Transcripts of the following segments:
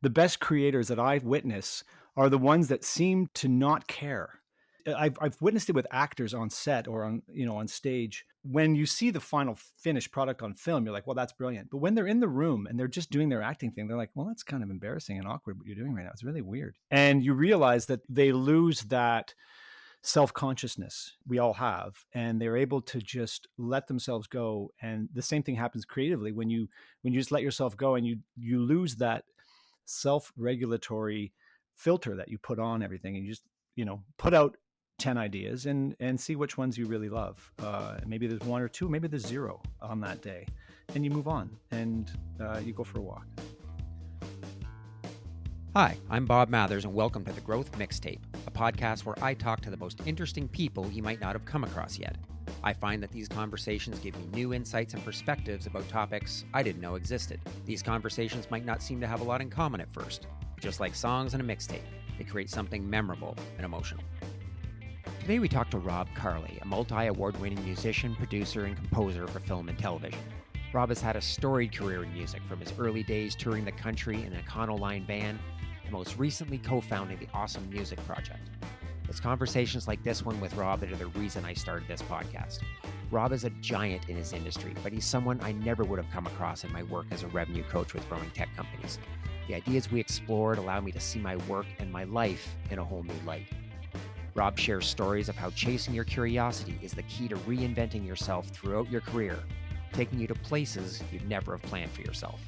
The best creators that I've witnessed are the ones that seem to not care. I've witnessed it with actors on set or on stage. When you see the final finished product on film, you're like, well, that's brilliant. But when they're in the room and they're just doing their acting thing, they're like, well, that's kind of embarrassing and awkward what you're doing right now. It's really weird. And you realize that they lose that self-consciousness we all have, and they're able to just let themselves go. And the same thing happens creatively when you just let yourself go, and you lose that self-regulatory filter that you put on everything, and you just put out 10 ideas and see which ones you really love. Maybe there's one or two, maybe there's zero on that day, and you move on, and you go for a walk. Hi, I'm Bob Mathers, and welcome to The Growth Mixtape, a podcast where I talk to the most interesting people you might not have come across yet. I find that these conversations give me new insights and perspectives about topics I didn't know existed. These conversations might not seem to have a lot in common at first, but just like songs and a mixtape, they create something memorable and emotional. Today we talk to Rob Carli, a multi-award-winning musician, producer, and composer for film and television. Rob has had a storied career in music, from his early days touring the country in an Econoline van, and most recently co-founding the Awesome Music Project. It's conversations like this one with Rob that are the reason I started this podcast. Rob is a giant in his industry, but he's someone I never would have come across in my work as a revenue coach with growing tech companies. The ideas we explored allow me to see my work and my life in a whole new light. Rob shares stories of how chasing your curiosity is the key to reinventing yourself throughout your career, taking you to places you'd never have planned for yourself.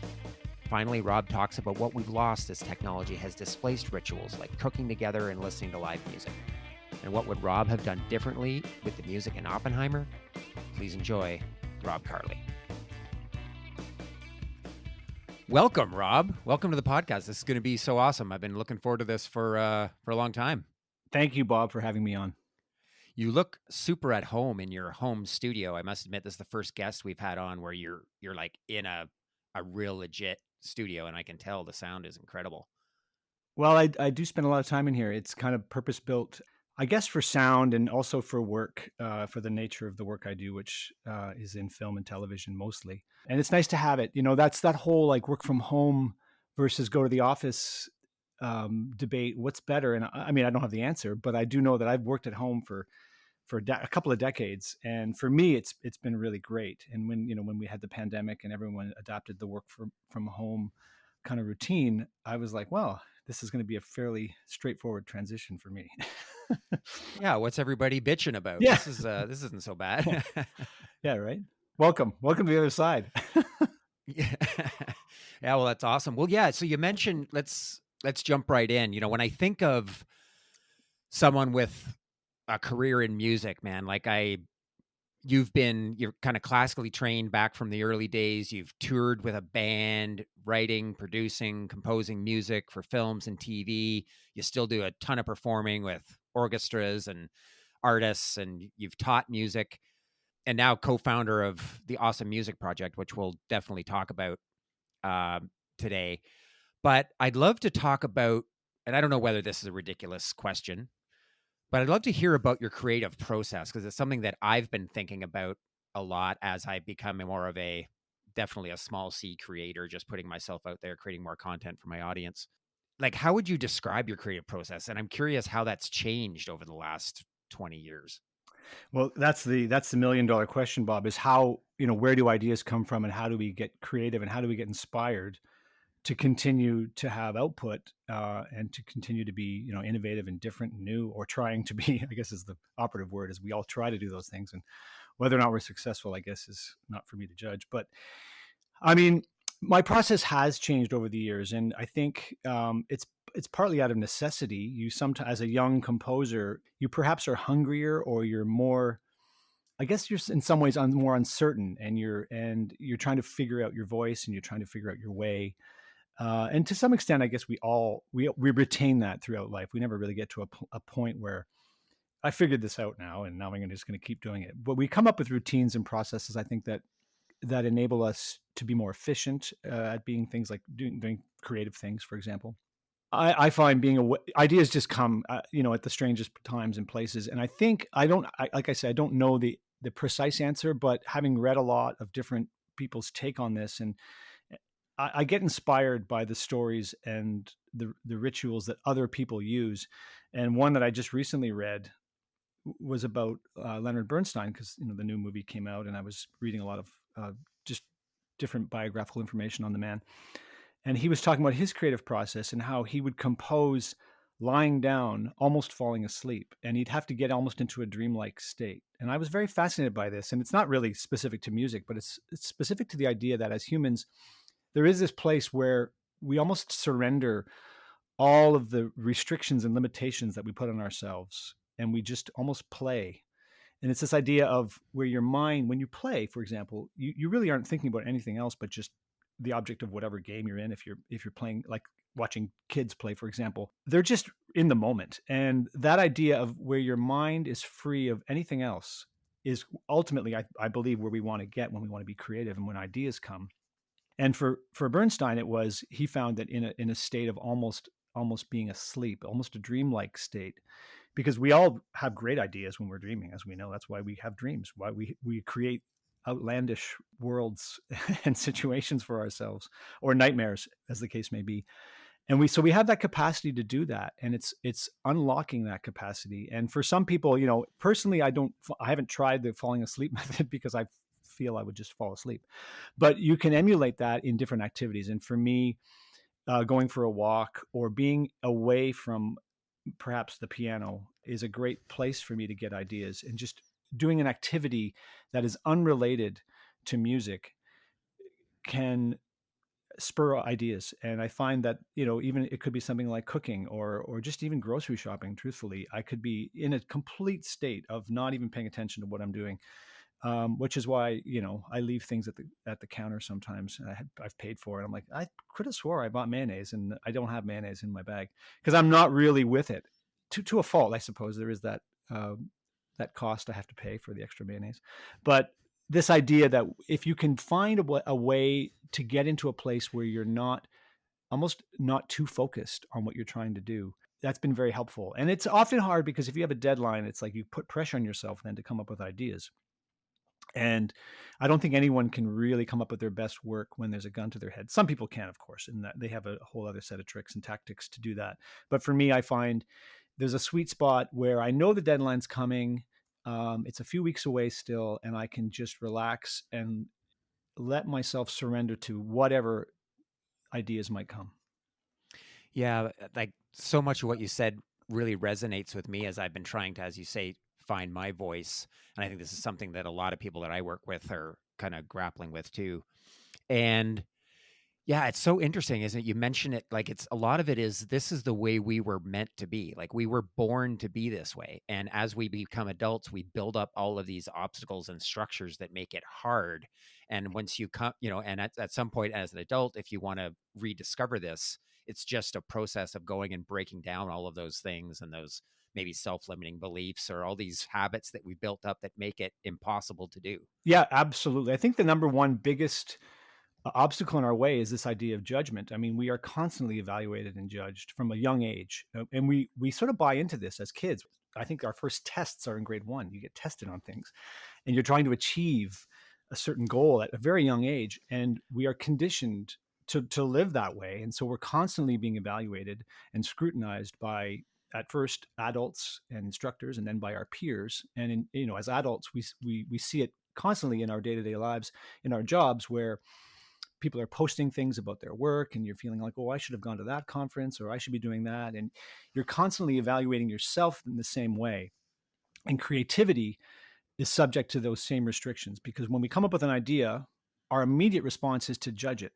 Finally, Rob talks about what we've lost as technology has displaced rituals like cooking together and listening to live music. And what would Rob have done differently with the music in Oppenheimer? Please enjoy Rob Carli. Welcome, Rob. Welcome to the podcast. This is going to be so awesome. I've been looking forward to this for a long time. Thank you, Bob, for having me on. You look super at home in your home studio. I must admit, this is the first guest we've had on where you're like in a real legit studio, and I can tell the sound is incredible. Well, I do spend a lot of time in here. It's kind of purpose-built, I guess, for sound and also for work, for the nature of the work I do, which is in film and television mostly. And it's nice to have it. That's that whole like work from home versus go to the office debate. What's better? And I mean, I don't have the answer, but I do know that I've worked at home for a couple of decades, and for me, it's been really great. And when we had the pandemic and everyone adopted the work from home kind of routine, I was like, well, this is going to be a fairly straightforward transition for me. Yeah, what's everybody bitching about? Yeah. This isn't so bad. Yeah, right. Welcome to the other side. Yeah. Yeah, well, that's awesome. Well, yeah, so you mentioned, let's jump right in. When I think of someone with a career in music, man, like you're kind of classically trained back from the early days. You've toured with a band, writing, producing, composing music for films and TV. You still do a ton of performing with orchestras and artists, and you've taught music, and now co-founder of the Awesome Music Project, which we'll definitely talk about today. But I'd love to talk about, and I don't know whether this is a ridiculous question, but I'd love to hear about your creative process, because it's something that I've been thinking about a lot as I become more of definitely a small C creator, just putting myself out there, creating more content for my audience. Like, how would you describe your creative process? And I'm curious how that's changed over the last 20 years. Well, that's the $1 million question, Bob, is how, where do ideas come from, and how do we get creative, and how do we get inspired to continue to have output, and to continue to be, innovative and different and new, or trying to be, I guess is the operative word, is we all try to do those things. And whether or not we're successful, I guess, is not for me to judge. But I mean, my process has changed over the years. And I think it's partly out of necessity. You sometimes, as a young composer, you perhaps are hungrier, or you're more, I guess you're in some ways more uncertain, and you're trying to figure out your voice, and you're trying to figure out your way. And to some extent, I guess we retain that throughout life. We never really get to a point where I figured this out now, and now I'm just going to keep doing it. But we come up with routines and processes, I think, that enable us to be more efficient at being things like doing creative things, for example. I find ideas just come, at the strangest times and places. And I think like I said, I don't know the precise answer, but having read a lot of different people's take on this, and I get inspired by the stories and the rituals that other people use. And one that I just recently read was about Leonard Bernstein, because the new movie came out, and I was reading a lot of just different biographical information on the man. And he was talking about his creative process and how he would compose lying down, almost falling asleep, and he'd have to get almost into a dreamlike state. And I was very fascinated by this. And it's not really specific to music, but it's specific to the idea that as humans, there is this place where we almost surrender all of the restrictions and limitations that we put on ourselves, and we just almost play. And it's this idea of where your mind, when you play, for example, you really aren't thinking about anything else but just the object of whatever game you're in. If you're playing, like watching kids play, for example, they're just in the moment. And that idea of where your mind is free of anything else is ultimately, I believe, where we want to get when we want to be creative and when ideas come. And for Bernstein, it was, he found that in a state of almost being asleep, almost a dreamlike state, because we all have great ideas when we're dreaming, as we know. That's why we have dreams, why we create outlandish worlds and situations for ourselves, or nightmares, as the case may be. And we have that capacity to do that, and it's unlocking that capacity. And for some people, personally, I haven't tried the falling asleep method because I feel I would just fall asleep. But you can emulate that in different activities. And for me, going for a walk or being away from perhaps the piano is a great place for me to get ideas. And just doing an activity that is unrelated to music can spur ideas. And I find that, even it could be something like cooking or just even grocery shopping. Truthfully, I could be in a complete state of not even paying attention to what I'm doing, which is why I leave things at the counter sometimes. I've paid for it. I'm like, I could have swore I bought mayonnaise, and I don't have mayonnaise in my bag because I'm not really with it. To a fault, I suppose. There is that cost I have to pay for the extra mayonnaise. But this idea that if you can find a way to get into a place where you're almost not too focused on what you're trying to do, that's been very helpful. And it's often hard because if you have a deadline, it's like you put pressure on yourself then to come up with ideas. And I don't think anyone can really come up with their best work when there's a gun to their head. Some people can, of course, and that they have a whole other set of tricks and tactics to do that. But for me, I find there's a sweet spot where I know the deadline's coming. It's a few weeks away still, and I can just relax and let myself surrender to whatever ideas might come. Yeah, like so much of what you said really resonates with me as I've been trying to, as you say, find my voice. And I think this is something that a lot of people that I work with are kind of grappling with too. And yeah, it's so interesting, isn't it? You mention it like it's a lot of it is this is the way we were meant to be. Like we were born to be this way. And as we become adults, we build up all of these obstacles and structures that make it hard. And once you come, and at some point as an adult, if you want to rediscover this, it's just a process of going and breaking down all of those things and those maybe self-limiting beliefs or all these habits that we built up that make it impossible to do. Yeah, absolutely. I think the number one biggest obstacle in our way is this idea of judgment. I mean, we are constantly evaluated and judged from a young age, and we sort of buy into this as kids. I think our first tests are in grade 1. You get tested on things, and you're trying to achieve a certain goal at a very young age, and we are conditioned to live that way. And so we're constantly being evaluated and scrutinized by, at first, adults and instructors, and then by our peers. And as adults, we see it constantly in our day-to-day lives, in our jobs, where people are posting things about their work and you're feeling like, oh, I should have gone to that conference, or I should be doing that. And you're constantly evaluating yourself in the same way. And creativity is subject to those same restrictions, because when we come up with an idea, our immediate response is to judge it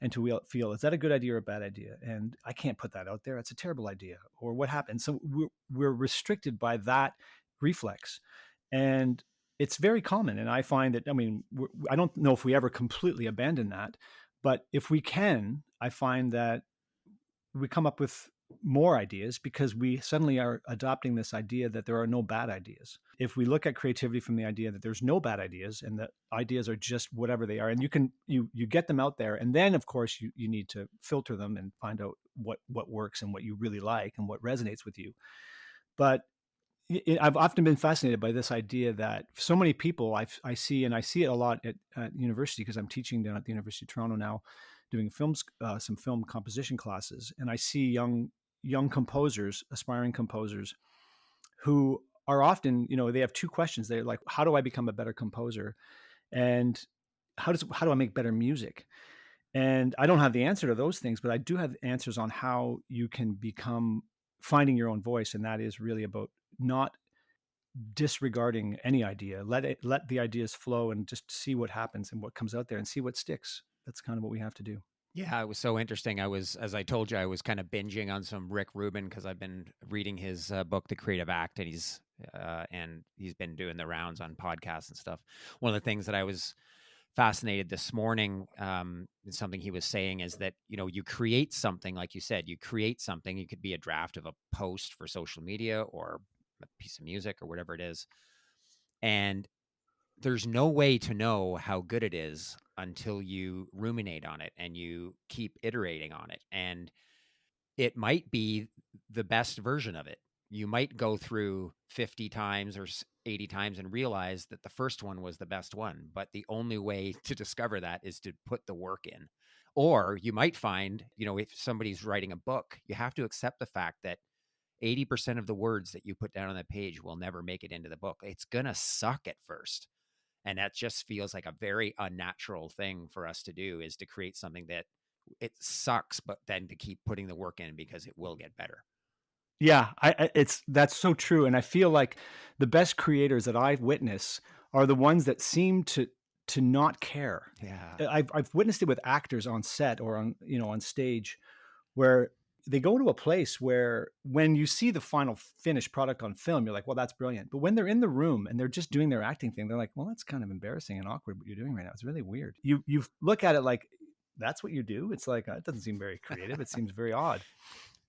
and to feel, is that a good idea or a bad idea? And I can't put that out there. It's a terrible idea. Or what happened? So we're restricted by that reflex. And it's very common. And I find that, I mean, I don't know if we ever completely abandon that, but if we can, I find that we come up with more ideas because we suddenly are adopting this idea that there are no bad ideas. If we look at creativity from the idea that there's no bad ideas and that ideas are just whatever they are, and you get them out there, and then of course you need to filter them and find out what works and what you really like and what resonates with you. But I've often been fascinated by this idea that so many people I see, and I see it a lot at university because I'm teaching down at the University of Toronto now, doing some film composition classes, and I see young composers, aspiring composers, who are often, they have two questions. They're like, how do I become a better composer, and how do I make better music? And I don't have the answer to those things, but I do have answers on how you can become finding your own voice, and that is really about not disregarding any idea. Let the ideas flow and just see what happens and what comes out there and see what sticks. That's kind of what we have to do. Yeah, it was so interesting. As I told you, I was kind of binging on some Rick Rubin because I've been reading his book, The Creative Act, and he's been doing the rounds on podcasts and stuff. One of the things that I was fascinated this morning, something he was saying is that, you create something, like you said, you create something. It could be a draft of a post for social media or a piece of music or whatever it is. And there's no way to know how good it is until you ruminate on it and you keep iterating on it. And it might be the best version of it. You might go through 50 times or 80 times and realize that the first one was the best one. But the only way to discover that is to put the work in. Or you might find, if somebody's writing a book, you have to accept the fact that 80% of the words that you put down on that page will never make it into the book. It's going to suck at first. And that just feels like a very unnatural thing for us to do, is to create something that it sucks, but then to keep putting the work in because it will get better. Yeah, that's so true. And I feel like the best creators that I witness are the ones that seem to not care. Yeah. I've witnessed it with actors on set or on stage, where they go to a place where when you see the final finished product on film, you're like, well, that's brilliant. But when they're in the room and they're just doing their acting thing, they're like, well, that's kind of embarrassing and awkward what you're doing right now. It's really weird. You look at it like, that's what you do. It's like, it doesn't seem very creative. It seems very odd.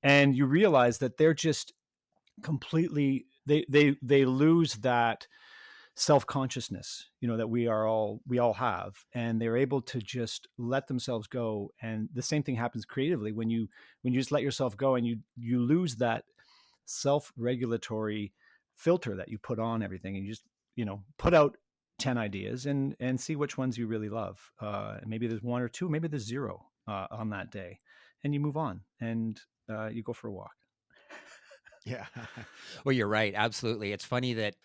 And you realize that they're just completely, they lose that self-consciousness, that we all have, and they're able to just let themselves go. And the same thing happens creatively when you just let yourself go, and you lose that self-regulatory filter that you put on everything, and you just put out 10 ideas and see which ones you really love. Maybe there's one or two, maybe there's zero on that day, and you move on, and you go for a walk. Yeah. Well, you're right. Absolutely. It's funny that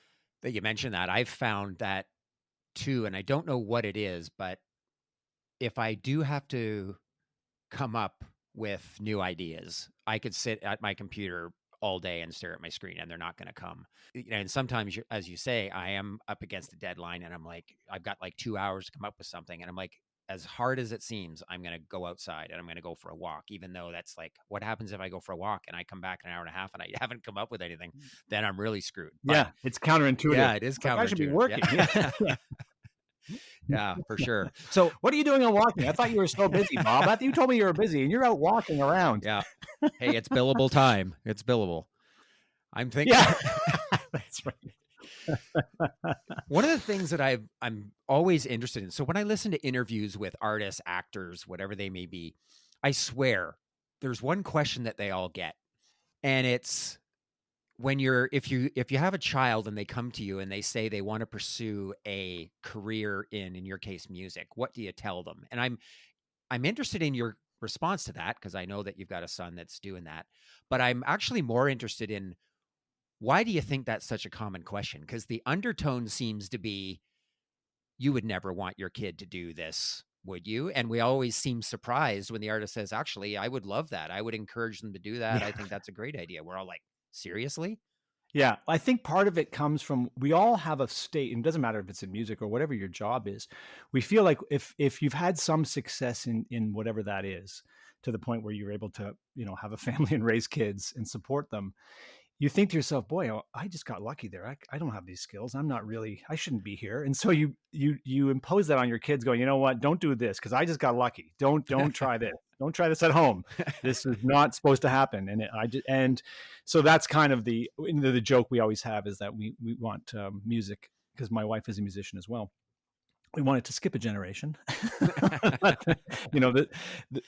you mentioned that. I've found that too, and I don't know what it is, but if I do have to come up with new ideas, I could sit at my computer all day and stare at my screen and they're not going to come. And sometimes, as you say, I am up against a deadline and I'm like, I've got like 2 hours to come up with something. And I'm like, as hard as it seems, I'm going to go outside and I'm going to go for a walk, even though that's like, what happens if I go for a walk and I come back in an hour and a half and I haven't come up with anything? Then I'm really screwed. But Yeah, it's counterintuitive. yeah, it is It's like, I should be counterintuitive. working. Yeah. Yeah. Yeah, for sure. So what are you doing on walking? I thought you were so busy, Bob. I thought you told me you were busy and you're out walking around. yeah. Hey, it's billable time. It's billable. I'm thinking. Yeah, that's right. One of the things that I'm always interested in. So when I listen to interviews with artists, actors, whatever they may be, I swear there's one question that they all get. And it's if you have a child and they come to you and they say they want to pursue a career in your case, music, what do you tell them? And I'm interested in your response to that, because I know that you've got a son that's doing that. But I'm actually more interested in, why do you think that's such a common question? Because the undertone seems to be, you would never want your kid to do this, would you? And we always seem surprised when the artist says, actually, I would love that. I would encourage them to do that. Yeah. I think that's a great idea. We're all like, seriously? Yeah, I think part of it comes from, we all have a state, and it doesn't matter if it's in music or whatever your job is. We feel like if you've had some success in whatever that is, to the point where you're able to, have a family and raise kids and support them, you think to yourself, boy, I just got lucky there. I don't have these skills. I shouldn't be here. And so you impose that on your kids, going, you know what, don't do this because I just got lucky. Don't try this. Don't try this at home. This is not supposed to happen. And so that's kind of the joke we always have, is that we want music, because my wife is a musician as well. We want it to skip a generation.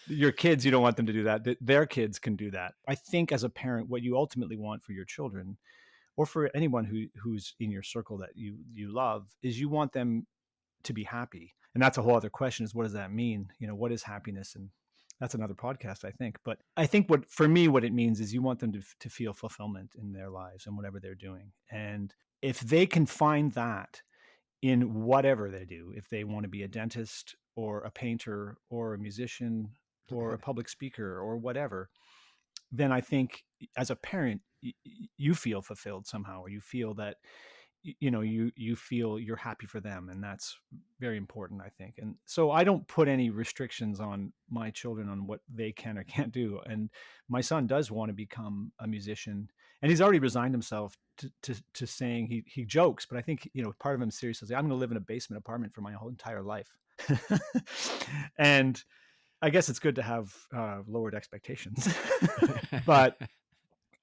Your kids, you don't want them to do that. Their kids can do that. I think as a parent, what you ultimately want for your children, or for anyone who's in your circle that you love, is you want them to be happy. And that's a whole other question, is what does that mean? What is happiness? And That's another podcast, I think. But I think what for me, what it means is you want them to feel fulfillment in their lives and whatever they're doing. And if they can find that in whatever they do, if they want to be a dentist or a painter or a musician or a public speaker or whatever, then I think as a parent, you feel fulfilled somehow, or you feel that you feel you're happy for them, and that's very important, I think. And so I don't put any restrictions on my children on what they can or can't do. And my son does want to become a musician, and he's already resigned himself to saying, he jokes, but I think part of him seriously says, I'm going to live in a basement apartment for my whole entire life. And I guess it's good to have lowered expectations. But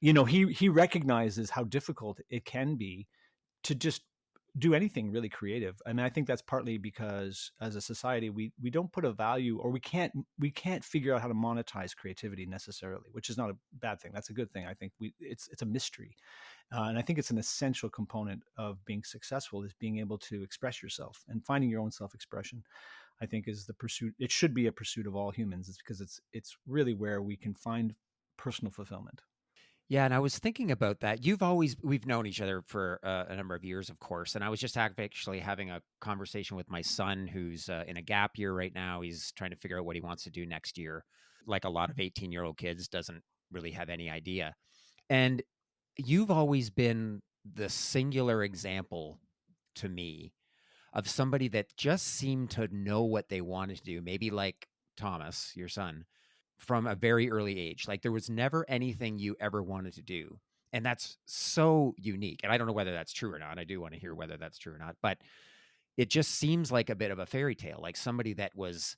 he recognizes how difficult it can be to just do anything really creative. I mean, I think that's partly because as a society, we don't put a value, or we can't figure out how to monetize creativity necessarily, which is not a bad thing. That's a good thing. I think it's a mystery, and I think it's an essential component of being successful, is being able to express yourself and finding your own self-expression. I think is the pursuit. It should be a pursuit of all humans. It's because it's really where we can find personal fulfillment. Yeah, and I was thinking about that. We've known each other for a number of years, of course. And I was just actually having a conversation with my son, who's in a gap year right now. He's trying to figure out what he wants to do next year. Like a lot of 18-year-old kids, doesn't really have any idea. And you've always been the singular example to me of somebody that just seemed to know what they wanted to do. Maybe like Thomas, your son, from a very early age. Like there was never anything you ever wanted to do. And that's so unique. And I don't know whether that's true or not. I do want to hear whether that's true or not. But it just seems like a bit of a fairy tale, like somebody that was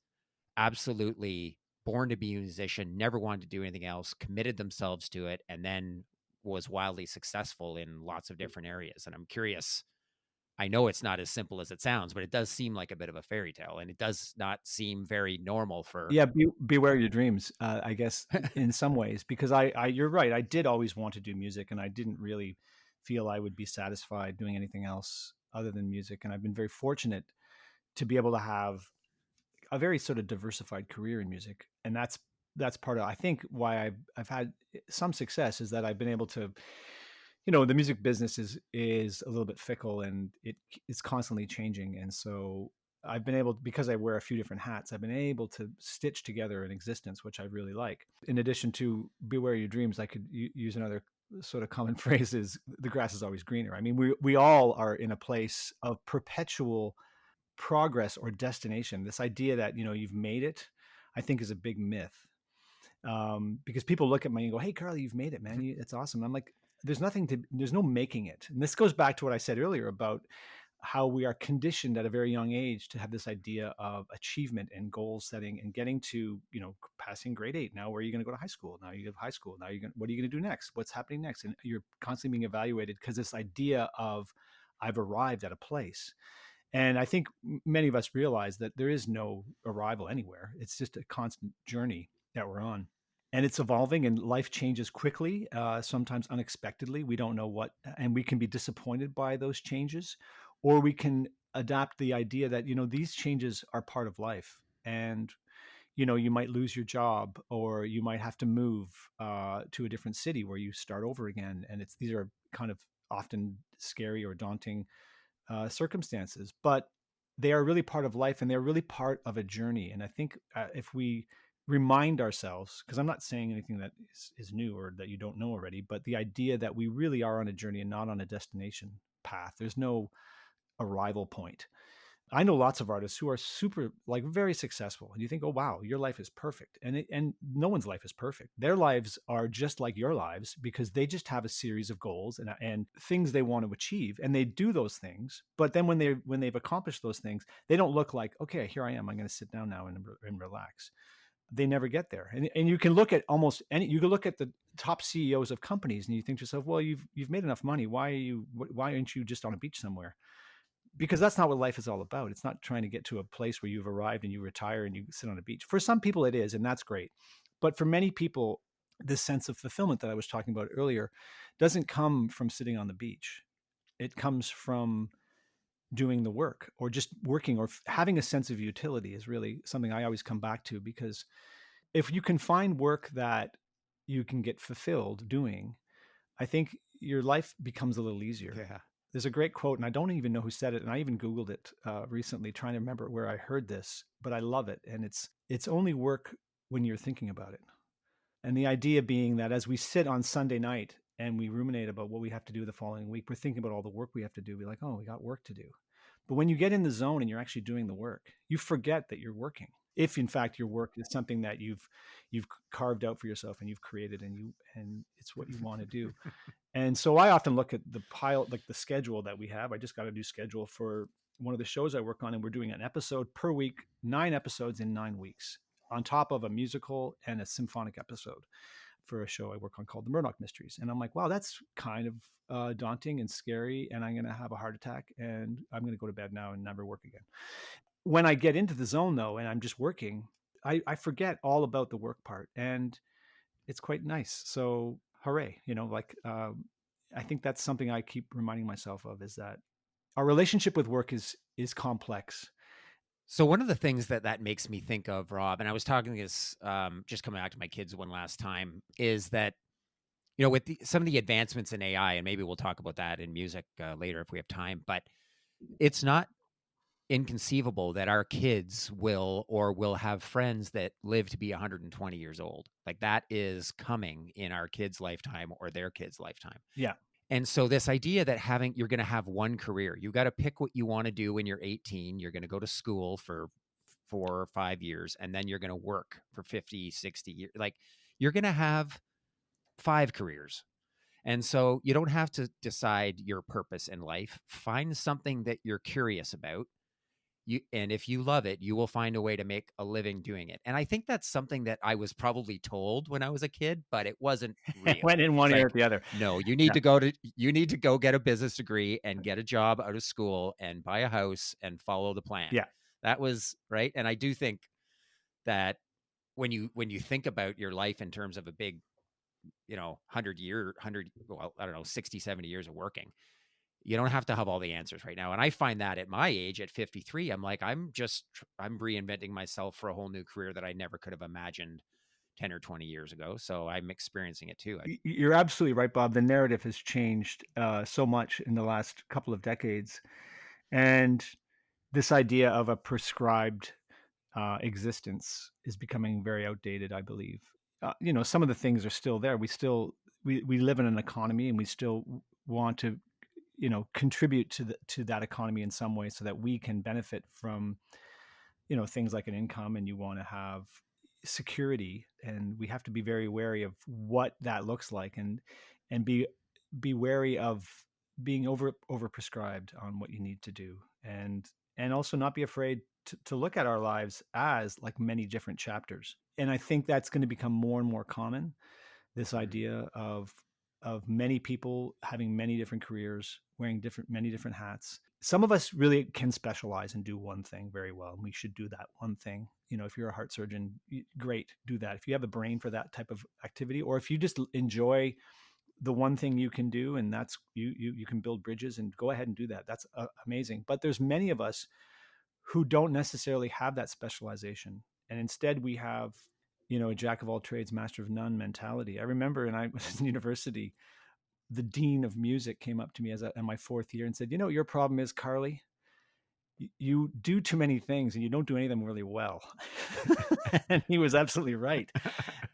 absolutely born to be a musician, never wanted to do anything else, committed themselves to it, and then was wildly successful in lots of different areas. And I'm curious, I know it's not as simple as it sounds, but it does seem like a bit of a fairy tale, and it does not seem very normal for. Yeah, beware your dreams. I guess in some ways, because you're right. I did always want to do music, and I didn't really feel I would be satisfied doing anything else other than music. And I've been very fortunate to be able to have a very sort of diversified career in music, and that's part of, I think, why I've had some success, is that I've been able to, the music business is a little bit fickle, and it's constantly changing. And so I've been able, because I wear a few different hats, I've been able to stitch together an existence, which I really like. In addition to beware your dreams, I could use another sort of common phrase, is the grass is always greener. I mean, we all are in a place of perpetual progress or destination. This idea that you've made it, I think, is a big myth, because people look at me and go, "Hey, Carli, you've made it, man. It's awesome." I'm like, there's no making it. And this goes back to what I said earlier about how we are conditioned at a very young age to have this idea of achievement and goal setting and getting to, passing grade 8. Now, where are you going to go to high school? Now you have high school. Now what are you going to do next? What's happening next? And you're constantly being evaluated, because this idea of, I've arrived at a place. And I think many of us realize that there is no arrival anywhere. It's just a constant journey that we're on. And it's evolving, and life changes quickly, sometimes unexpectedly. We don't know what, and we can be disappointed by those changes, or we can adapt the idea that, these changes are part of life. And, you might lose your job, or you might have to move to a different city where you start over again. And these are kind of often scary or daunting circumstances, but they are really part of life, and they're really part of a journey. And I think if we remind ourselves, because I'm not saying anything that is new or that you don't know already, but the idea that we really are on a journey and not on a destination path. There's no arrival point. I know lots of artists who are super, like, very successful, and you think, "Oh wow, your life is perfect," and no one's life is perfect. Their lives are just like your lives, because they just have a series of goals and things they want to achieve, and they do those things. But then when they've accomplished those things, they don't look like, "Okay, here I am. I'm going to sit down now and relax." They never get there. And you can look at almost any. You can look at the top CEOs of companies, and you think to yourself, "Well, you've made enough money. Why aren't you just on a beach somewhere?" Because that's not what life is all about. It's not trying to get to a place where you've arrived and you retire and you sit on a beach. For some people it is, and that's great. But for many people, this sense of fulfillment that I was talking about earlier doesn't come from sitting on the beach. It comes from doing the work, or just working, or having a sense of utility is really something I always come back to, because if you can find work that you can get fulfilled doing, I think your life becomes a little easier. Yeah. There's a great quote, and I don't even know who said it, and I even Googled it recently, trying to remember where I heard this, but I love it. And it's only work when you're thinking about it. And the idea being that as we sit on Sunday night and we ruminate about what we have to do the following week, we're thinking about all the work we have to do. We're like, oh, we got work to do. But when you get in the zone and you're actually doing the work, you forget that you're working. If in fact your work is something that you've carved out for yourself and you've created and it's what you want to do. And so I often look at the pile, like the schedule that we have. I just got a new schedule for one of the shows I work on, and we're doing an episode per week, 9 episodes in 9 weeks, on top of a musical and a symphonic episode for a show I work on called The Murdoch Mysteries. And I'm like, wow, that's kind of daunting and scary. And I'm going to have a heart attack and I'm going to go to bed now and never work again. When I get into the zone, though, and I'm just working, I forget all about the work part. And it's quite nice. So hooray, I think that's something I keep reminding myself of, is that our relationship with work is complex. So one of the things that makes me think of, Rob, and I was talking this, just coming back to my kids one last time, is that, with some of the advancements in AI, and maybe we'll talk about that in music later if we have time, but it's not inconceivable that our kids will have friends that live to be 120 years old. Like that is coming in our kids' lifetime or their kids' lifetime. Yeah. And so this idea that you're going to have one career, you got to pick what you want to do when you're 18. You're going to go to school for 4 or 5 years, and then you're going to work for 50, 60 years. Like you're going to have 5 careers. And so you don't have to decide your purpose in life. Find something that you're curious about. And if you love it, you will find a way to make a living doing it. And I think that's something that I was probably told when I was a kid, but it wasn't real. Went in one It's ear like, at the other. no, Yeah. you need to go get a business degree and get a job out of school and buy a house and follow the plan. Yeah. That was right. And I do think that when you think about your life in terms of a big, 100, well, I don't know, 60, 70 years of working, you don't have to have all the answers right now. And I find that at my age, at 53, I'm like, I'm reinventing myself for a whole new career that I never could have imagined 10 or 20 years ago. So I'm experiencing it too. You're absolutely right, Bob. The narrative has changed so much in the last couple of decades. And this idea of a prescribed existence is becoming very outdated, I believe. Some of the things are still there. We live in an economy, and we still want to, contribute to that economy in some way, so that we can benefit from, things like an income, and you want to have security, and we have to be very wary of what that looks like, and be wary of being over prescribed on what you need to do, and also not be afraid to look at our lives as like many different chapters. And I think that's going to become more and more common, this Mhm. idea of many people having many different careers, wearing many different hats. Some of us really can specialize and do one thing very well, and we should do that one thing. If you're a heart surgeon, great, do that. If you have a brain for that type of activity, or if you just enjoy the one thing you can do, and that's you can build bridges, and go ahead and do that. That's amazing. But there's many of us who don't necessarily have that specialization, and instead we have a jack of all trades, master of none mentality. I remember, and I was in university, the dean of music came up to me in my 4th year and said, what your problem is, Carli? You do too many things and you don't do any of them really well. And he was absolutely right.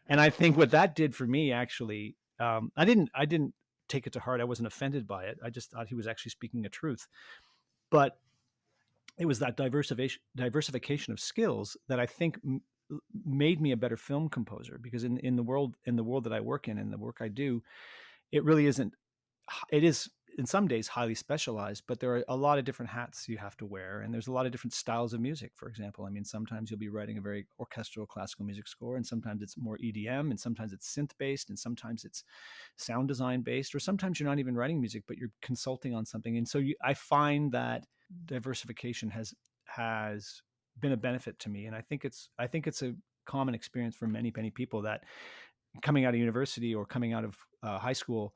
And I think what that did for me, actually, I didn't take it to heart. I wasn't offended by it. I just thought he was actually speaking the truth. But it was that diversification of skills that I think made me a better film composer, because in the world that I work in and the work I do, it really isn't. It is in some days highly specialized, but there are a lot of different hats you have to wear, and there's a lot of different styles of music. For example, I mean, sometimes you'll be writing a very orchestral classical music score, and sometimes it's more EDM, and sometimes it's synth based, and sometimes it's sound design based, or sometimes you're not even writing music, but you're consulting on something. And so I find that diversification has been a benefit to me, and I think it's a common experience for many people, that coming out of university or coming out of high school,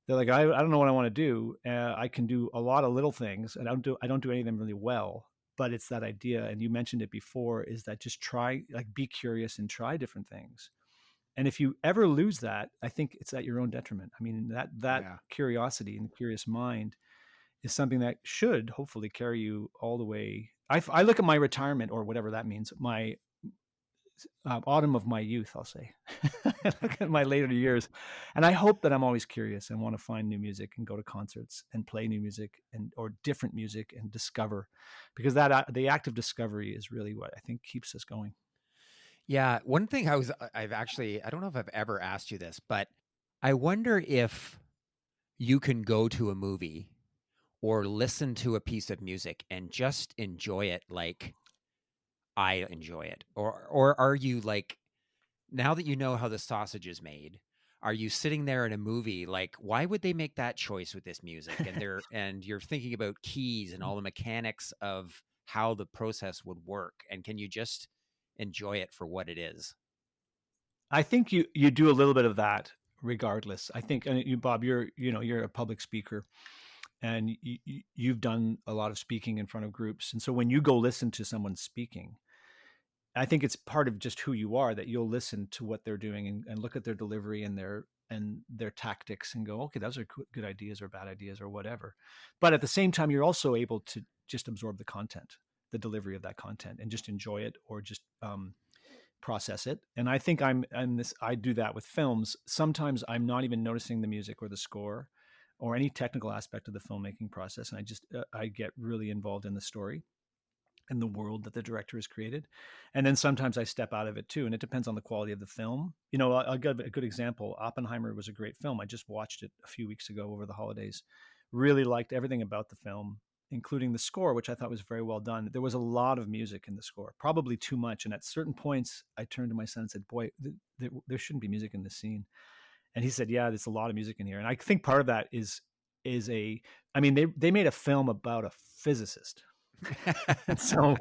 they're like, I don't know what I want to do. I can do a lot of little things, and I don't do any of them really well. but it's that idea, and you mentioned it before, is that just try, like, be curious and try different things. And if you ever lose that, I think it's at your own detriment. I mean, that Yeah. curiosity and curious mind is something that should hopefully carry you all the way. I look at my retirement, or whatever that means, my autumn of my youth, I'll say. I look at my later years, and I hope that I'm always curious and want to find new music and go to concerts and play new music, and or different music, and discover, because that the act of discovery is really what I think keeps us going. Yeah. One thing I've actually, I don't know if I've ever asked you this, but I wonder if you can go to a movie or listen to a piece of music and just enjoy it like I enjoy it. Or are you like, now that you know how the sausage is made, are you sitting there in a movie like, why would they make that choice with this music? And you're thinking about keys and all the mechanics of how the process would work. And can you just enjoy it for what it is? I think you do a little bit of that regardless. I think, and you, Bob, you're a public speaker, and you've done a lot of speaking in front of groups, and so when you go listen to someone speaking, I think it's part of just who you are, that you'll listen to what they're doing, and look at their delivery and their tactics, and go, okay, those are good ideas or bad ideas or whatever. But at the same time, you're also able to just absorb the content, the delivery of that content, and just enjoy it, or just process it. And I think I do that with films. Sometimes I'm not even noticing the music or the score or any technical aspect of the filmmaking process, and I get really involved in the story and the world that the director has created. And then sometimes I step out of it too, and it depends on the quality of the film. I'll give a good example. Oppenheimer was a great film. I just watched it a few weeks ago over the holidays. Really liked everything about the film, including the score, which I thought was very well done. There was a lot of music in the score, probably too much. And at certain points, I turned to my son and said, "Boy, there shouldn't be music in this scene." And he said, "Yeah, there's a lot of music in here." And I think part of that is a, I mean, they made a film about a physicist. And so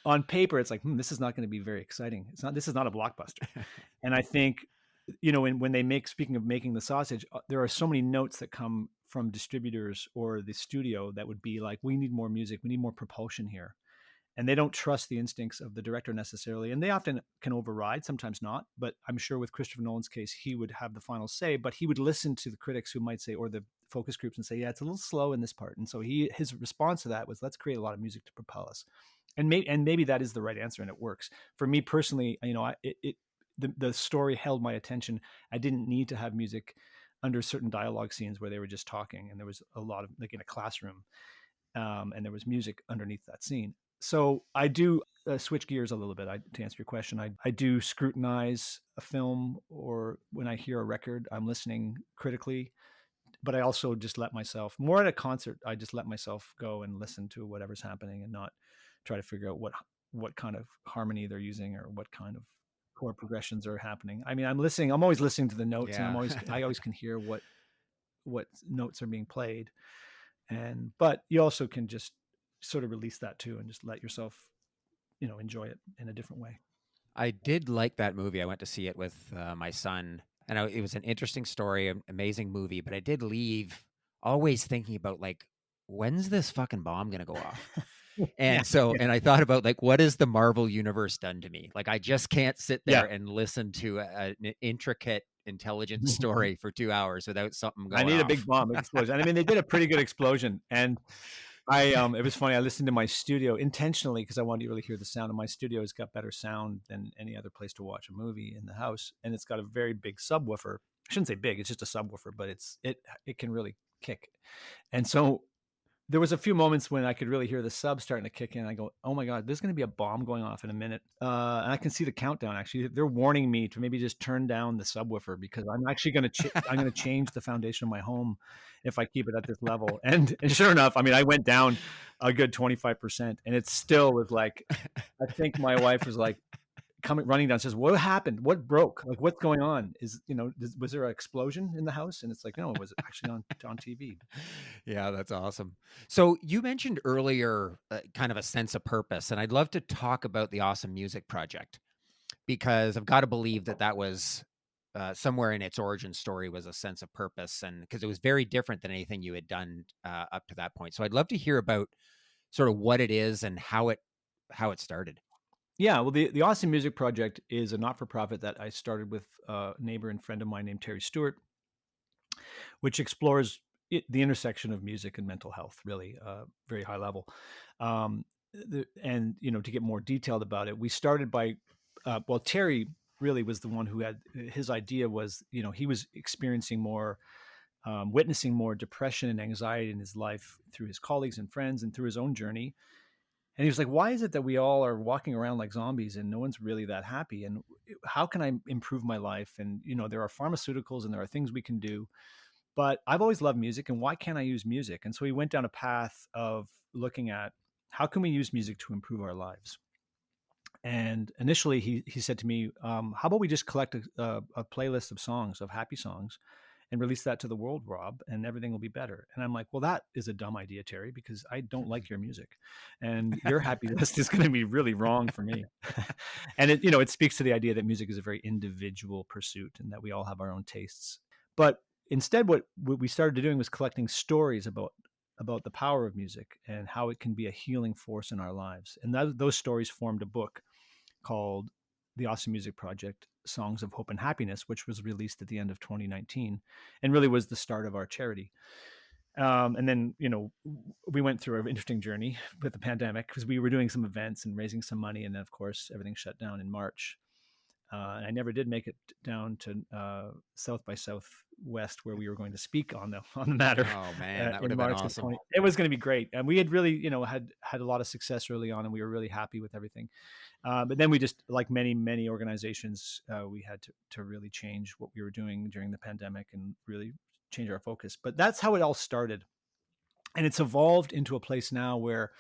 on paper, it's like, this is not going to be very exciting. This is not a blockbuster. And I think, when they speaking of making the sausage, there are so many notes that come from distributors or the studio that would be like, we need more music, we need more propulsion here. And they don't trust the instincts of the director necessarily. And they often can override, sometimes not. But I'm sure with Christopher Nolan's case, he would have the final say, but he would listen to the critics who might say, or the focus groups, and say, yeah, it's a little slow in this part. And so his response to that was, let's create a lot of music to propel us. And maybe that is the right answer, and it works. For me personally, the story held my attention. I didn't need to have music under certain dialogue scenes where they were just talking, and there was a lot of, like, in a classroom, and there was music underneath that scene. So I do switch gears a little bit. To answer your question, I do scrutinize a film, or when I hear a record, I'm listening critically. But I also just let myself, more at a concert, I just let myself go and listen to whatever's happening, and not try to figure out what kind of harmony they're using, or what kind of chord progressions are happening. I mean, I'm always listening to the notes, and Yeah. I always can hear what notes are being played. But you also can just sort of release that too, and just let yourself, enjoy it in a different way. I did like that movie. I went to see it with my son, and it was an interesting story, amazing movie. But I did leave always thinking about, like, when's this fucking bomb gonna go off? Yeah, And so, yeah, and I thought about, like, what has the Marvel universe done to me? Like, I just can't sit yeah. there and listen to an intricate, intelligent story for 2 hours without something I going need a off. big bomb, big explosion. I mean, they did a pretty good explosion, and it was funny. I listened to my studio intentionally because I wanted to really hear the sound. And my studio has got better sound than any other place to watch a movie in the house, and it's got a very big subwoofer. I shouldn't say big; it's just a subwoofer, but it can really kick. And so there was a few moments when I could really hear the sub starting to kick in. I go, "Oh my god, there's going to be a bomb going off in a minute!" And I can see the countdown. Actually, they're warning me to maybe just turn down the subwoofer, because I'm actually going to I'm going to change the foundation of my home if I keep it at this level. And sure enough, I mean, I went down a good 25%, and it still was like, I think my wife was like, coming running down, says, "What happened? What broke? Like, what's going on? Was there an explosion in the house?" And it's like, no, it was actually on TV. Yeah, that's awesome. So you mentioned earlier kind of a sense of purpose, and I'd love to talk about the Awesome Music Project, because I've got to believe that that was somewhere in its origin story was a sense of purpose, and because it was very different than anything you had done up to that point. So I'd love to hear about sort of what it is and how it started? Yeah, well, the Austin Music Project is a not for profit that I started with a neighbor and friend of mine named Terry Stewart, which explores the intersection of music and mental health, really, very high level. And to get more detailed about it, we started by, well, Terry really was the one who had his idea was, he was experiencing more, witnessing more depression and anxiety in his life through his colleagues and friends and through his own journey. And he was like, why is it that we all are walking around like zombies and no one's really that happy? And how can I improve my life? And, there are pharmaceuticals and there are things we can do, but I've always loved music, and why can't I use music? And so he went down a path of looking at how can we use music to improve our lives. And initially, he said to me, "How about we just collect a playlist of songs, of happy songs, and release that to the world, Rob, and everything will be better." And I'm like, "Well, that is a dumb idea, Terry, because I don't like your music, and your happy list is going to be really wrong for me." And it speaks to the idea that music is a very individual pursuit, and that we all have our own tastes. But instead, what we started doing was collecting stories about the power of music and how it can be a healing force in our lives. And those stories formed a book called The Awesome Music Project: Songs of Hope and Happiness, which was released at the end of 2019 and really was the start of our charity. And then, we went through an interesting journey with the pandemic because we were doing some events and raising some money. And then, of course, everything shut down in March. And I never did make it down to South by Southwest, where we were going to speak on the matter Oh man, that would in have been March of awesome. 20. It was going to be great, and we had really, had a lot of success early on, and we were really happy with everything. But then we just, like many organizations, we had to really change what we were doing during the pandemic and really change our focus. But that's how it all started, and it's evolved into a place now where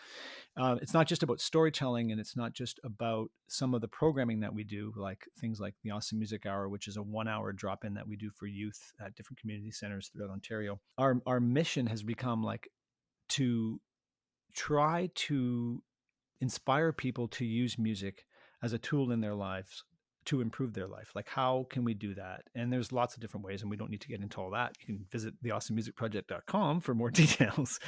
it's not just about storytelling, and it's not just about some of the programming that we do, like things like the Awesome Music Hour, which is a 1 hour drop in that we do for youth at different community centers throughout Ontario. Our mission has become like to try to inspire people to use music as a tool in their lives to improve their life. Like, how can we do that? And there's lots of different ways, and we don't need to get into all that. You can visit theawesomemusicproject.com for more details.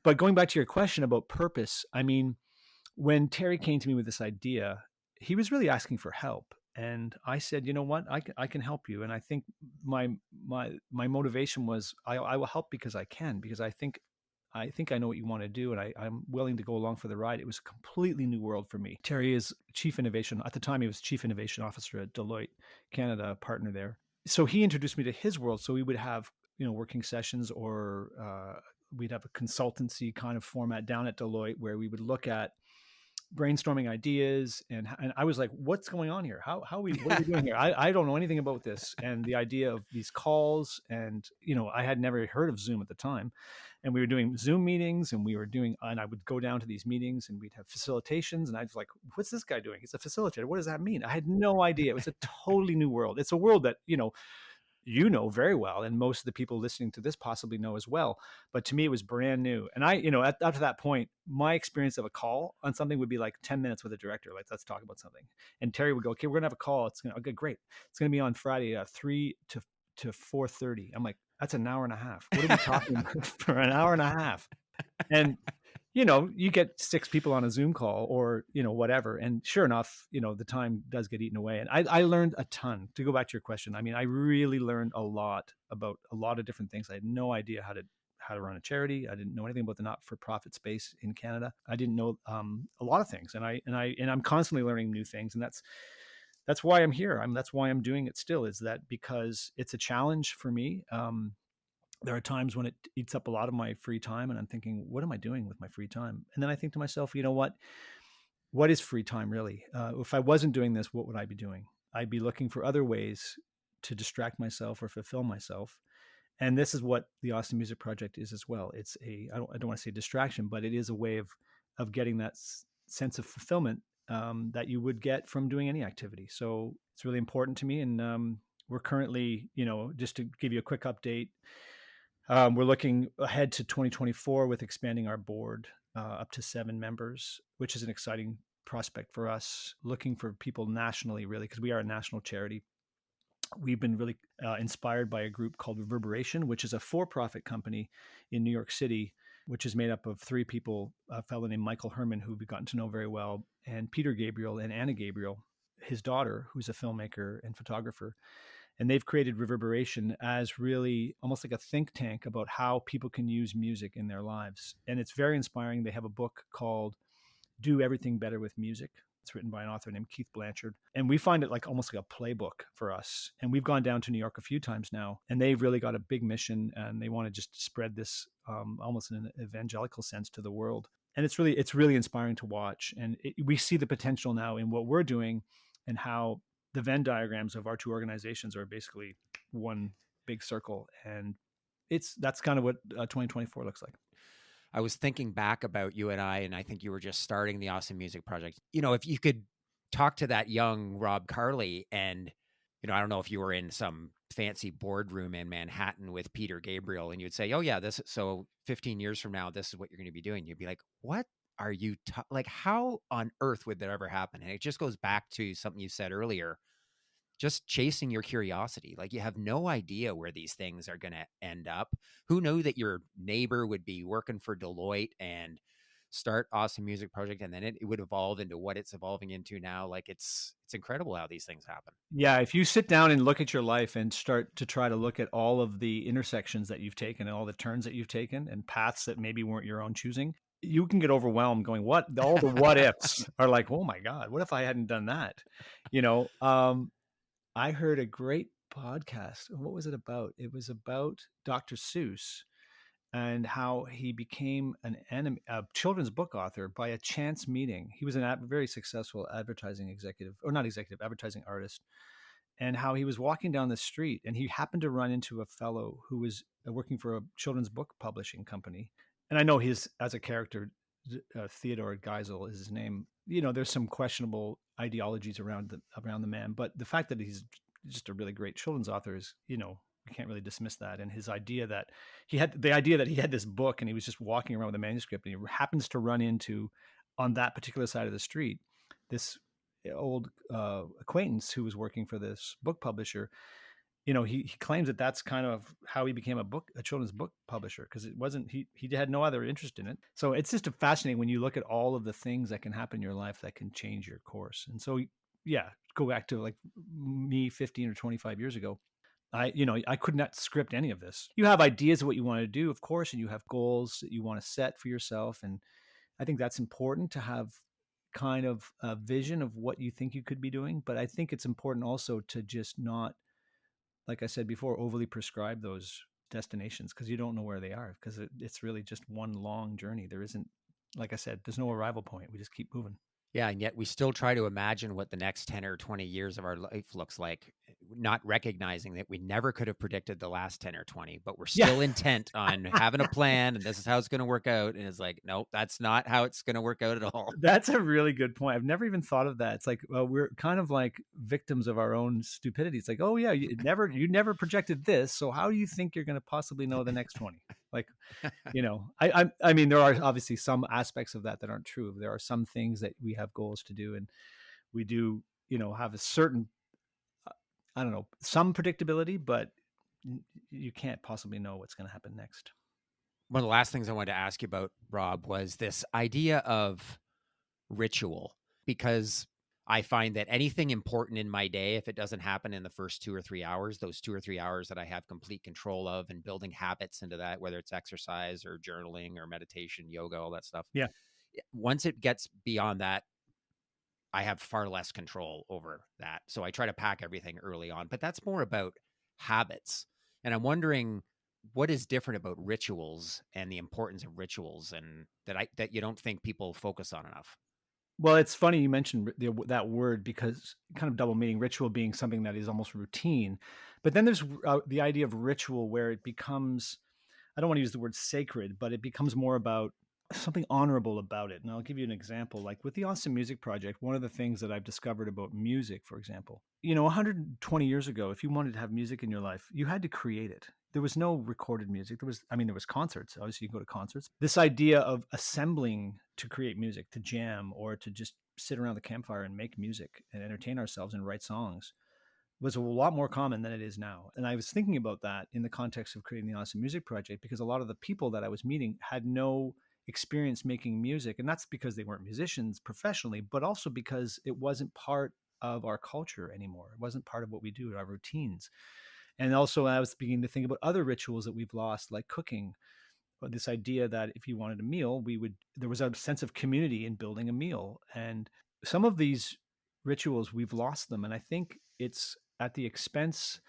But going back to your question about purpose, I mean, when Terry came to me with this idea, he was really asking for help. And I said, you know what, I can help you. And I think my motivation was I will help because I can, because I think I know what you want to do, and I'm willing to go along for the ride. It was a completely new world for me. Terry is chief innovation. At the time, he was chief innovation officer at Deloitte Canada, a partner there. So he introduced me to his world. So we would have, working sessions, or we'd have a consultancy kind of format down at Deloitte where we would look at brainstorming ideas, and I was like, what's going on here? What are we doing here? I don't know anything about this. And the idea of these calls, and I had never heard of Zoom at the time, and we were doing Zoom meetings, and I would go down to these meetings and we'd have facilitations, and I was like, what's this guy doing? He's a facilitator. What does that mean? I had no idea. It was a totally new world. It's a world that very well, and most of the people listening to this possibly know as well. But to me, it was brand new. And up to that point, my experience of a call on something would be like 10 minutes with a director. Like, let's talk about something. And Terry would go, okay, we're gonna have a call. Okay, great. It's gonna be on Friday, 3 to 4:30. I'm like, that's an hour and a half. What are we talking about for an hour and a half? And you get six people on a Zoom call, or, whatever. And sure enough, the time does get eaten away. And I learned a ton. To go back to your question, I mean, I really learned a lot about a lot of different things. I had no idea how to run a charity. I didn't know anything about the not-for-profit space in Canada. I didn't know a lot of things. And I'm constantly learning new things. And that's why I'm here. That's why I'm doing it still, is that because it's a challenge for me. There are times when it eats up a lot of my free time, and I'm thinking, what am I doing with my free time? And then I think to myself, you know what is free time really? If I wasn't doing this, what would I be doing? I'd be looking for other ways to distract myself or fulfill myself. And this is what the Austin Music Project is as well. It's I don't want to say distraction, but it is a way of getting that sense of fulfillment that you would get from doing any activity. So it's really important to me. And we're currently, just to give you a quick update, we're looking ahead to 2024 with expanding our board up to 7 members, which is an exciting prospect for us. Looking for people nationally, really, because we are a national charity. We've been really inspired by a group called Reverberation, which is a for-profit company in New York City which is made up of three people: a fellow named Michael Herman, who we've gotten to know very well, and Peter Gabriel and Anna Gabriel, his daughter, who's a filmmaker and photographer. And they've created Reverberation as really almost like a think tank about how people can use music in their lives. And it's very inspiring. They have a book called Do Everything Better with Music. It's written by an author named Keith Blanchard. And we find it like almost like a playbook for us. And we've gone down to New York a few times now, and they've really got a big mission, and they want to just spread this almost in an evangelical sense to the world. And it's really inspiring to watch. And we see the potential now in what we're doing, and how the Venn diagrams of our two organizations are basically one big circle. And that's kind of what 2024 looks like. I was thinking back about you and I think you were just starting the Awesome Music Project. You know, if you could talk to that young Rob Carli, and, you know, I don't know if you were in some fancy boardroom in Manhattan with Peter Gabriel, and you'd say, oh yeah, so 15 years from now, this is what you're going to be doing. You'd be like, what are you, like, how on earth would that ever happen? And it just goes back to something you said earlier, just chasing your curiosity. Like, you have no idea where these things are going to end up. Who knew that your neighbor would be working for Deloitte and start Awesome Music Project, and then it would evolve into what it's evolving into now. Like, it's incredible how these things happen. Yeah, if you sit down and look at your life and start to try to look at all of the intersections that you've taken and all the turns that you've taken and paths that maybe weren't your own choosing, you can get overwhelmed going, what? All the what ifs are like, oh my God, what if I hadn't done that? You know, I heard a great podcast. What was it about? It was about Dr. Seuss and how he became a children's book author by a chance meeting. He was a very successful advertising executive, or not executive, advertising artist, and how he was walking down the street and he happened to run into a fellow who was working for a children's book publishing company. And I know he's, as a character, Theodore Geisel is his name. You know, there's some questionable ideologies around the man, but the fact that he's just a really great children's author is, you know, we can't really dismiss that. And his idea that he had this book and he was just walking around with a manuscript, and he happens to run into, on that particular side of the street, this old acquaintance who was working for this book publisher. You know, he claims that that's kind of how he became a children's book publisher, because it wasn't, he had no other interest in it. So it's just fascinating when you look at all of the things that can happen in your life that can change your course. And so, yeah, go back to like me 15 or 25 years ago. I could not script any of this. You have ideas of what you want to do, of course, and you have goals that you want to set for yourself. And I think that's important to have kind of a vision of what you think you could be doing. But I think it's important also to just not, like I said before, overly prescribe those destinations, because you don't know where they are, because it's really just one long journey. There isn't, like I said, there's no arrival point. We just keep moving. Yeah, and yet we still try to imagine what the next 10 or 20 years of our life looks like, not recognizing that we never could have predicted the last 10 or 20, but we're still intent on having a plan, and this is how it's going to work out. And it's like, nope, that's not how it's going to work out at all. That's a really good point. I've never even thought of that. It's like, we're kind of like victims of our own stupidity. It's like, oh yeah, you never projected this, so how do you think you're going to possibly know the next 20? Like, you know, I mean, there are obviously some aspects of that aren't true. There are some things that we have goals to do, and we do, you know, have a certain, I don't know, some predictability, but you can't possibly know what's going to happen next. One of the last things I wanted to ask you about, Rob, was this idea of ritual, because I find that anything important in my day, if it doesn't happen in the first 2 or 3 hours, those 2 or 3 hours that I have complete control of, and building habits into that, whether it's exercise or journaling or meditation, yoga, all that stuff. Yeah. Once it gets beyond that, I have far less control over that. So I try to pack everything early on, but that's more about habits. And I'm wondering, what is different about rituals and the importance of rituals, and that you don't think people focus on enough? Well, it's funny you mentioned that word, because kind of double meaning, ritual being something that is almost routine. But then there's the idea of ritual where it becomes, I don't want to use the word sacred, but it becomes more about something honorable about it. And I'll give you an example. Like with the Awesome Music Project, one of the things that I've discovered about music, for example, you know, 120 years ago, if you wanted to have music in your life, you had to create it. There was no recorded music. There was concerts. Obviously, you can go to concerts. This idea of assembling to create music, to jam, or to just sit around the campfire and make music and entertain ourselves and write songs, was a lot more common than it is now. And I was thinking about that in the context of creating the Awesome Music Project, because a lot of the people that I was meeting had no experience making music. And that's because they weren't musicians professionally, but also because it wasn't part of our culture anymore. It wasn't part of what we do, our routines. And also, I was beginning to think about other rituals that we've lost, like cooking, or this idea that if you wanted a meal, there was a sense of community in building a meal. And some of these rituals, we've lost them. And I think it's at the expense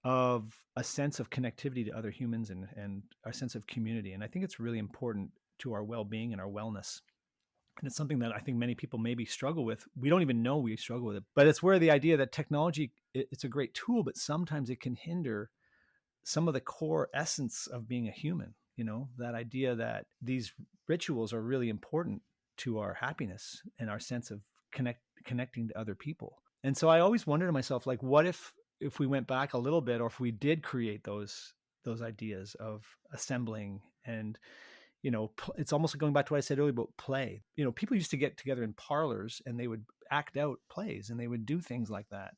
of a sense of connectivity to other humans, and our sense of community. And I think it's really important to our well-being and our wellness. And it's something that I think many people maybe struggle with. We don't even know we struggle with it, but it's where the idea that technology, it's a great tool, but sometimes it can hinder some of the core essence of being a human. That idea that these rituals are really important to our happiness and our sense of connecting to other people. And so I always wonder to myself, like, what if we went back a little bit, or if we did create those ideas of assembling, and it's almost like going back to what I said earlier about play. People used to get together in parlors and they would act out plays and they would do things like that.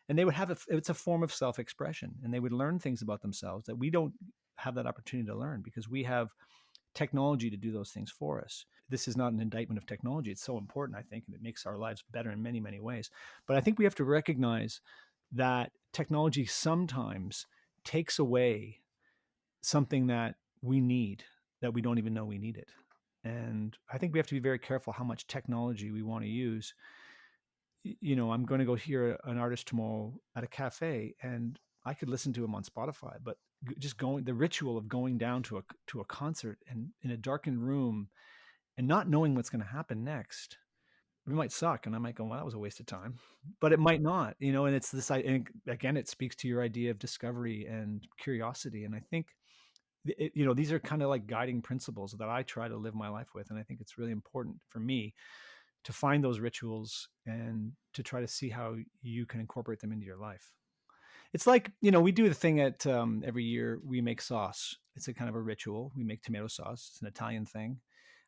And they would it's a form of self-expression, and they would learn things about themselves that we don't have that opportunity to learn, because we have technology to do those things for us. This is not an indictment of technology. It's so important, I think, and it makes our lives better in many, many ways. But I think we have to recognize that technology sometimes takes away something that we need, that we don't even know we need it. And I think we have to be very careful how much technology we want to use. I'm going to go hear an artist tomorrow at a cafe, and I could listen to him on Spotify, but just going, the ritual of going down to a concert and in a darkened room and not knowing what's going to happen next, it might suck. And I might go, well, that was a waste of time, but it might not, and it's this, and again, it speaks to your idea of discovery and curiosity. And I think these are kind of like guiding principles that I try to live my life with. And I think it's really important for me to find those rituals and to try to see how you can incorporate them into your life. It's like, we do the thing at every year we make sauce. It's a kind of a ritual. We make tomato sauce. It's an Italian thing.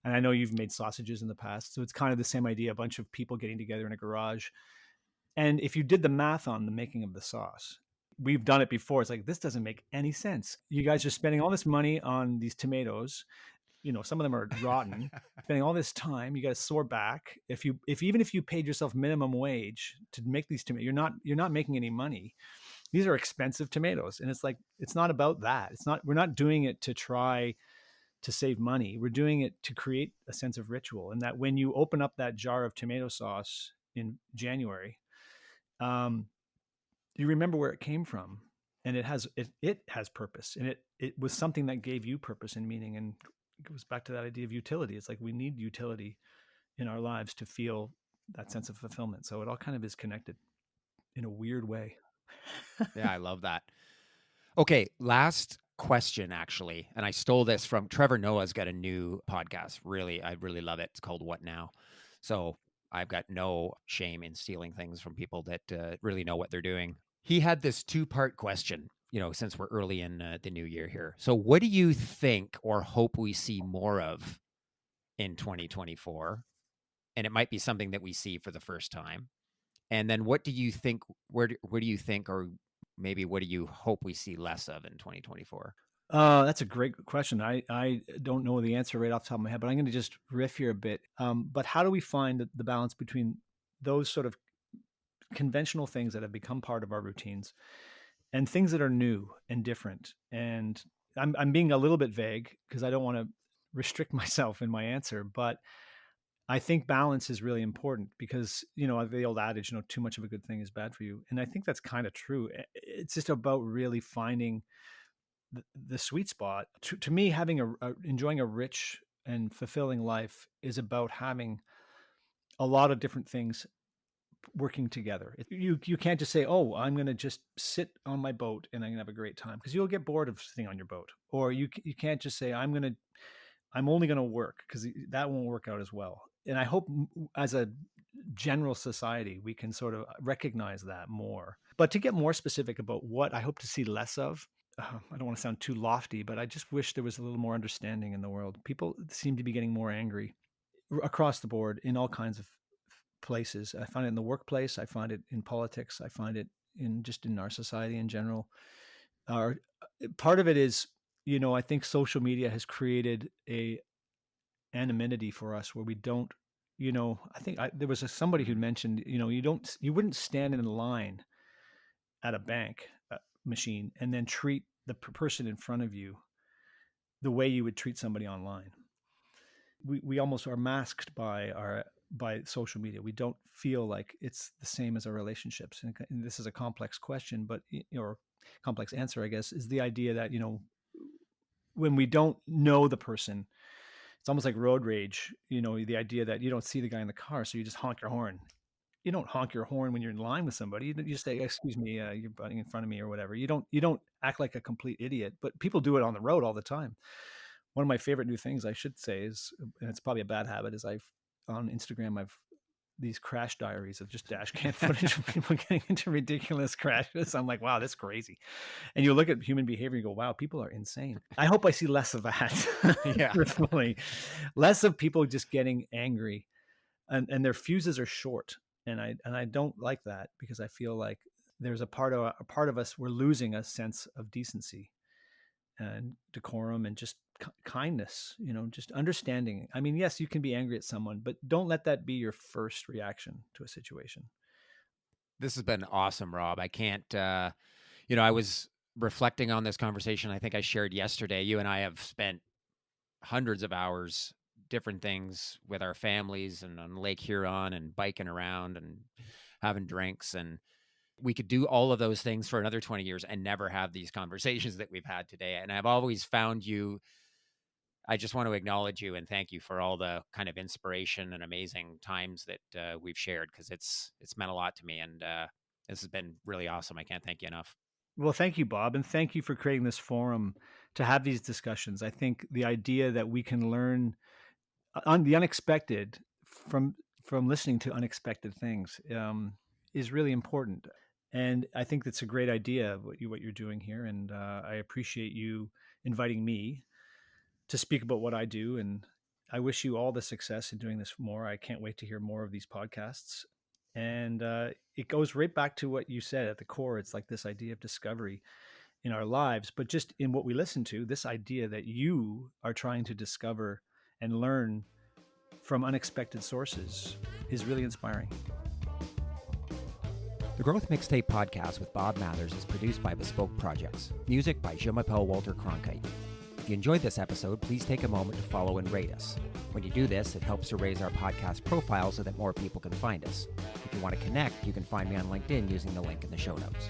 And I know you've made sausages in the past. So it's kind of the same idea, a bunch of people getting together in a garage. And if you did the math on the making of the sauce, we've done it before. It's like, this doesn't make any sense. You guys are spending all this money on these tomatoes. Some of them are rotten. Spending all this time, you got to soar back. Even if you paid yourself minimum wage to make these tomatoes, you're not making any money. These are expensive tomatoes, and it's like, it's not about that. We're not doing it to try to save money. We're doing it to create a sense of ritual, and that when you open up that jar of tomato sauce in January, you remember where it came from, and it has purpose, and it was something that gave you purpose and meaning. And it goes back to that idea of utility. It's like we need utility in our lives to feel that sense of fulfillment. So it all kind of is connected in a weird way. Yeah, I love that. Okay, last question, actually. And I stole this from Trevor Noah's got a new podcast. I really love it. It's called What Now? So I've got no shame in stealing things from people that really know what they're doing. He had this two-part question, since we're early in the new year here. So what do you think or hope we see more of in 2024? And it might be something that we see for the first time. And then what do you think, where do you think, or maybe what do you hope we see less of in 2024? That's a great question. I don't know the answer right off the top of my head, but I'm going to just riff here a bit. But how do we find the balance between those sort of conventional things that have become part of our routines and things that are new and different? And I'm being a little bit vague because I don't want to restrict myself in my answer, but I think balance is really important, because, the old adage, too much of a good thing is bad for you. And I think that's kind of true. It's just about really finding the sweet spot. To me, enjoying a rich and fulfilling life is about having a lot of different things working together. You can't just say, "Oh, I'm going to just sit on my boat and I'm going to have a great time," because you'll get bored of sitting on your boat. Or you can't just say, I'm only going to work," because that won't work out as well. And I hope, as a general society, we can sort of recognize that more. But to get more specific about what I hope to see less of, I don't want to sound too lofty, but I just wish there was a little more understanding in the world. People seem to be getting more angry across the board in all kinds of places. I find it in the workplace. I find it in politics. I find it in our society in general. Our part of it is, I think social media has created a anonymity for us where we don't, I think there was somebody who mentioned, you wouldn't stand in line at a bank machine and then treat the person in front of you the way you would treat somebody online. We almost are masked by social media. We don't feel like it's the same as our relationships. And this is a complex question, but or complex answer, I guess, is the idea that when we don't know the person, it's almost like road rage. The idea that you don't see the guy in the car, so you just honk your horn. You don't honk your horn when you're in line with somebody. You just say, "Excuse me, you're butting in front of me," or whatever. You don't act like a complete idiot. But people do it on the road all the time. One of my favorite new things, I should say, is, and it's probably a bad habit, is I've on Instagram I've these crash diaries of just dash cam footage of people getting into ridiculous crashes. I'm like, wow, that's crazy. And you look at human behavior and go, wow, people are insane. I hope I see less of that. Yeah. Truthfully, less of people just getting angry, and their fuses are short. And I don't like that, because I feel like there's a part of us, we're losing a sense of decency and decorum and just kindness, just understanding. I mean, yes, you can be angry at someone, but don't let that be your first reaction to a situation. This has been awesome, Rob. I can't, I was reflecting on this conversation. I think I shared yesterday, you and I have spent hundreds of hours, different things with our families and on Lake Huron and biking around and having drinks. And we could do all of those things for another 20 years and never have these conversations that we've had today. And I've always found you, I just want to acknowledge you and thank you for all the kind of inspiration and amazing times that we've shared, because it's meant a lot to me. And this has been really awesome. I can't thank you enough. Well, thank you, Bob, and thank you for creating this forum to have these discussions. I think the idea that we can learn on the unexpected from listening to unexpected things is really important. And I think that's a great idea, what you're doing here. And I appreciate you inviting me to speak about what I do. And I wish you all the success in doing this more. I can't wait to hear more of these podcasts. And it goes right back to what you said at the core. It's like this idea of discovery in our lives, but just in what we listen to, this idea that you are trying to discover and learn from unexpected sources is really inspiring. The Growth Mixtape podcast with Bob Mathers is produced by Bespoke Projects. Music by Je-m'appelle Walter Cronkite. If you enjoyed this episode, please take a moment to follow and rate us. When you do this, it helps to raise our podcast profile so that more people can find us. If you want to connect, you can find me on LinkedIn using the link in the show notes.